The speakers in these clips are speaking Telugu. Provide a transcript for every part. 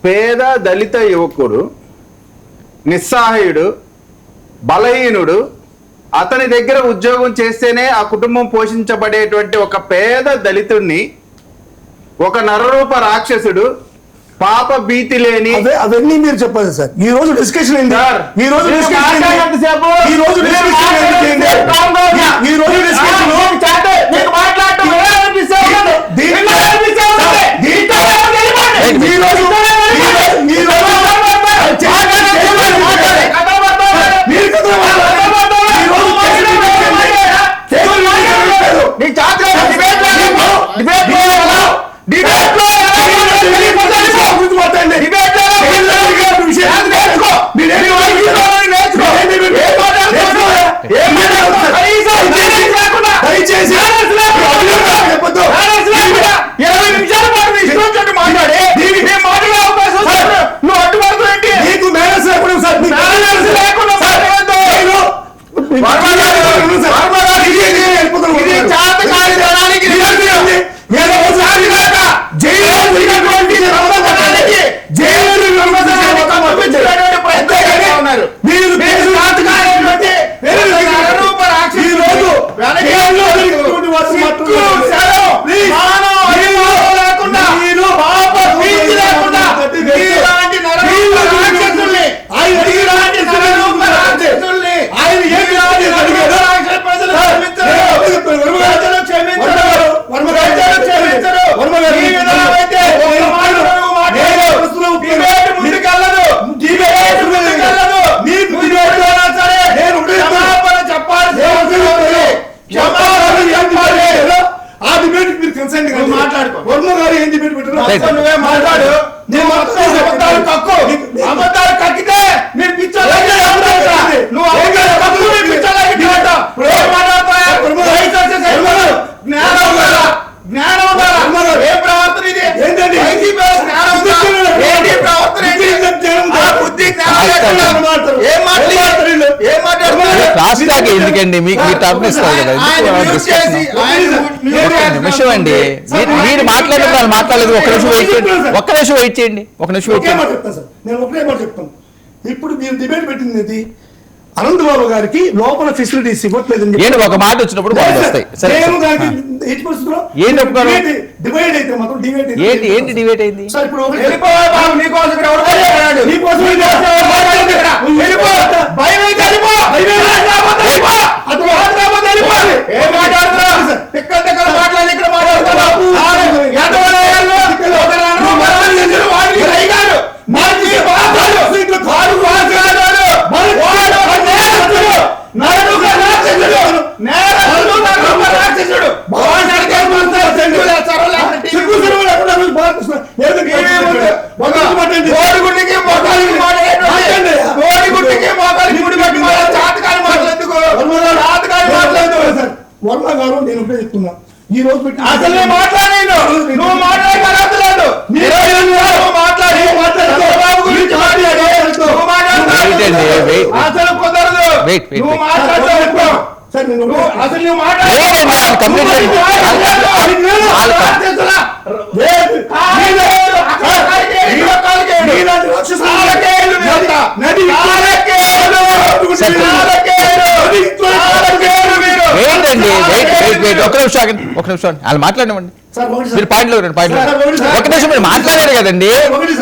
పేద దళిత యువకుడు, నిస్సహాయుడు, బలహీనుడు, అతని దగ్గర ఉద్యోగం చేస్తేనే ఆ కుటుంబం పోషించబడేటువంటి ఒక పేద దళితుడిని ఒక నరరూప రాక్షసుడు, పాప భీతి లేని అవన్నీ మీరు చెప్పాలి సార్. ఈ రోజు డిస్కషన్ ఏంటి? ఈ రోజు నువ్వే మాట్లాడు. అబద్ధాలు కక్కితే నేను పిచ్చాలి. జ్ఞానం ఉండాలా? ఏ ప్రవర్తన ఇది? ఎందుకండి మీకు టర్న్ ఇస్తారు కదా. నిమిషం అండి, మీరు మాట్లాడలేదు మాట్లాడలేదు. ఒక్క నిమిషం వెయిట్ చేయండి. నేను ఒకటే మాట చెప్తాను. ఇప్పుడు మీరు డిబేట్ పెట్టింది అనంత్ బాబు గారికి లోపల ఫెసిలిటీస్ ఇవ్వట్లేదు. ఏంటి ఒక మాట వచ్చినప్పుడు వస్తాయి. ఏంటి డిబేట్ అయింది? వర్మ గారు నేను ఒకటే చెప్తున్నా, ఈ రోజు అసలు మాట్లాడలేదు. నువ్వు మాట్లాడలేదు. అసలు కుదరదు. నువ్వు మాట్లాడతావు. అసలు నువ్వు ఒక నిమిషం వాళ్ళు మాట్లాడమండి. మీరు పాయింట్లో ఒక నిమిషం మీరు మాట్లాడారు కదండి.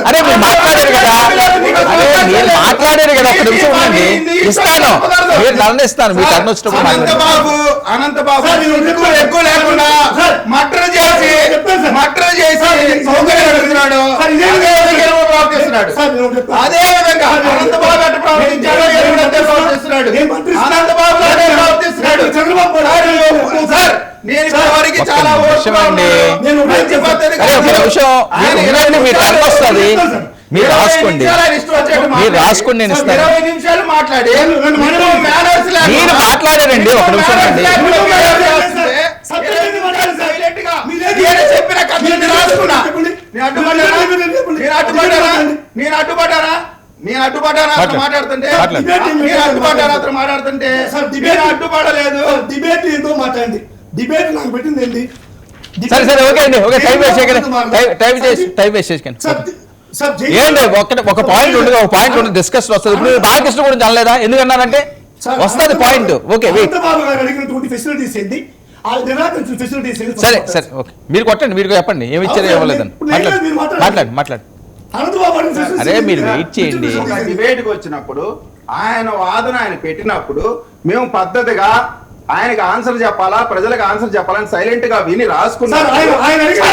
అరే మీరు మాట్లాడారు కదా. అరే మీరు మాట్లాడారు కదా. ఒక నిమిషం ఉండండి, ఇస్తాను. మీరు టర్న్ ఇస్తాను. మీరు టర్న్ వచ్చినప్పుడు అనంతబాబు ఎక్కువ లేకుండా మటర్ చేసి సౌకర్యం అడుగుతున్నాడు. అదే విధంగా అనంతబాబు ఎట్లా ప్రవర్తించాడో ప్రవర్తిస్తున్నాడు. అనంతబాబు ప్రవర్తిస్తున్నాడు. సార్ నేను వారికి చాలా మీరు టర్న్ వస్తుంది. మీరు రాసుకోండి. నేను ఇస్తాను. 20 నిమిషాలు మాట్లాడి మీరు మాట్లాడారండి. ఒక నిమిషం అండి. చెప్పిన నేను అడ్డుపడ్డారా మాట్లాడుతుంటే అడ్డుపడలేదు. డిబేట్ ఏంటో మాట్లాడండి. డిబేట్ నాకు పెట్టింది ఏంటి? సరే ఓకే అండి. ఓకే టైం వేస్ట్ చేయకండి. సార్, ఏంటి ఒక పాయింట్ ఉండదు, ఒక పాయింట్ ఉండదు, డిస్కషన్ వస్తుంది. ఇప్పుడు మీరు బాలకృష్ణ గురించి అనలేదా? ఎందుకన్నారంటే వస్తుంది పాయింట్. ఓకే వెయిట్, అనంతబాబు గారు అడిగినటువంటి ఫెసిలిటీస్ ఏంటి, ఆ నిరాకరించిన ఫెసిలిటీస్ ఏంటి? సరే సరే ఓకే, మీరు కొట్టండి, మీరు చెప్పండి ఏమి ఇచ్చారో ఇవ్వలేదని. మాట్లాడు. అనంతబాబు అడిగిన facilities అరే మీరు ఏంటి? వెయిట్ చేయండి. ఒక డిబేట్కి వచ్చినప్పుడు ఆయన వాదన ఆయన పెట్టినప్పుడు మేము పద్ధతిగా ఆయనకి ఆన్సర్ చెప్పాలా, ప్రజలకు ఆన్సర్ చెప్పాలని సైలెంట్ గా విని సార్, రాసుకున్నారు. ఆయన అడిగిన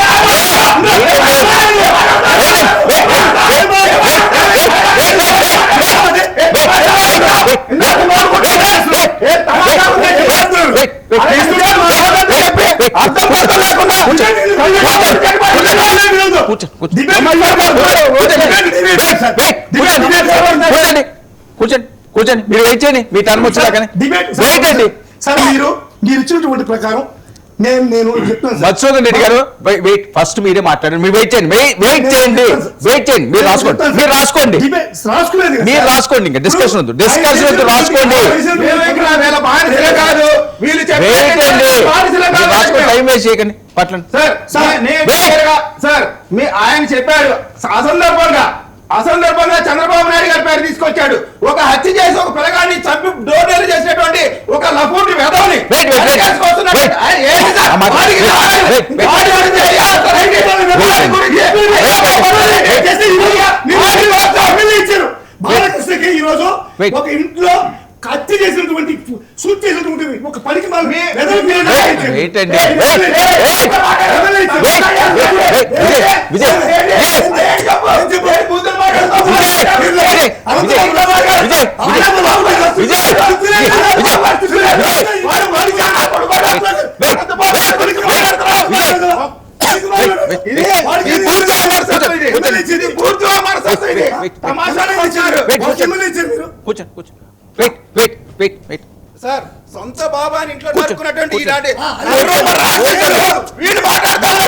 కూర్చోండి, మీరు వెయిట్ చేయండి, మీ టర్మ్ వచ్చేదాకానే వెయిట్ అండి. సార్, మీరు ఇచ్చినటువంటి ప్రకారం నేను చెప్తాను సార్. మధుసూదన్ రెడ్డి గారు వెయిట్, ఫస్ట్ మీరే మాట్లాడండి, మీరు వెయిట్ చేయండి, వెయిట్ చేయండి, మీరు రాసుకోండి, మీరు రాసుకోండి, ఇంకా డిస్కషన్ వద్దు, రాసుకోండి, వీళ్ళు వెయిట్ అండి, మీరు రాసుకోండి, టైం వేస్ట్ చేయకండి, పట్లండి. సార్ ఆయన చెప్పాడు అసందర్భంగా చంద్రబాబు నాయుడు గారి పేరు తీసుకొచ్చాడు. ఒక హత్య చేసి ఒక పిల్లగాడిని చంపి డోర్ చేసినటువంటి ఒక లఫూటి వెధవని బాలకృష్ణకి ఈ రోజు ఒక ఇంట్లో హత్య చేసినటువంటి సూట్ చేసినటువంటి ఒక పనికి సార్ సొంత బాబాని ఇంట్లో నరుకున్నటువంటి కూర్చో. ఈనాటి వీడు మాట్లాడతారు.